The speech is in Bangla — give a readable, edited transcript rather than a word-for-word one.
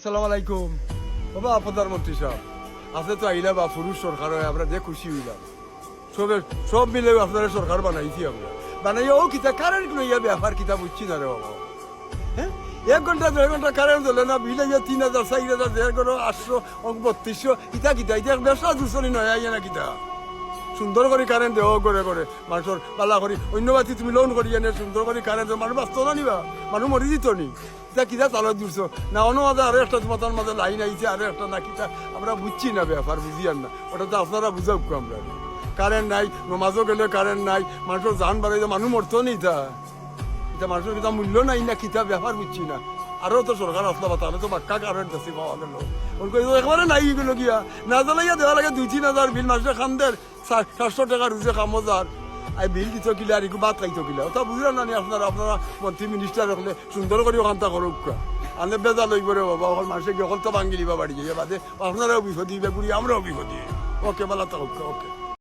আসসালামু আলাইকুম বাবা প্রধানমন্ত্রী সাহেব আপনি তো আইলা বা পুরুষ সরকার হয় আমরা যে খুশি হইলাম সব মিলে আপনারা সরকার বানাইছি আমরা বানাইয়া ও কিতা কারেন্ট লইয়া ব্যাপার কিতা বুঝছি না রে বাবা হ্যাঁ 1 ঘন্টা 2 ঘন্টা কারেন্ট দিলে না বিল ইয়া 3000 4000 832 ইতা কিতা ইতা ব্যবসা দুশনি নয় আইয়া না কিতা সুন্দর করে কারেন্ট দেওয়া করে করে মানুষের পালা করি অন্যবাতি তুমি লোন করি এনে সুন্দর করে কারেন্ট মানুষ বাঁচত না নিবা মানুষ মরি দিত নি কিতা কিতা তালত দিচ্ছ না অন্য মাঝে আরো একটা তোমার মাঝে লাইন আইছে আরো একটা না কিতা আমরা বুঝছি না ব্যাপার বুঝি আর না ওটা তো আপনারা বুঝাও আমরা কারেন্ট নাই নমাজও গেলে কারেন্ট নাই মানুষের জান বাড়াইতে মানুষ মরতো নি তা এটা মানুষের কিতা মূল্য নাই না কিতা ব্যাপার বুঝছি না আরো তো সরকার আসলো বা তাহলে তো বাক্কা কারেন্ট আছে পাওয়া গেল একবারে নাই এগুলো গিয়া না জ্বালাইয়া দেওয়া লাগে 2-3 বিল মানুষের খানদের 700 টাকা রুজে খামোজার আর বিল দিত কিলা আর একটু বাদ খাইতো কিলা ওটা বুঝলেন না আপনারা আপনারা মন্ত্রী মিনিস্টার রাখলে সুন্দর করে ওখানটা করুক আনে বেজা লইব রে বাবা ওখান মানুষের গেল তো ভাঙ্গি দিবা বাড়ি যাইয়া বাদে আপনারাও বিপদ দিবে গুড়ি আমরাও বিপদ দিবে ওকে বলা তো ওকে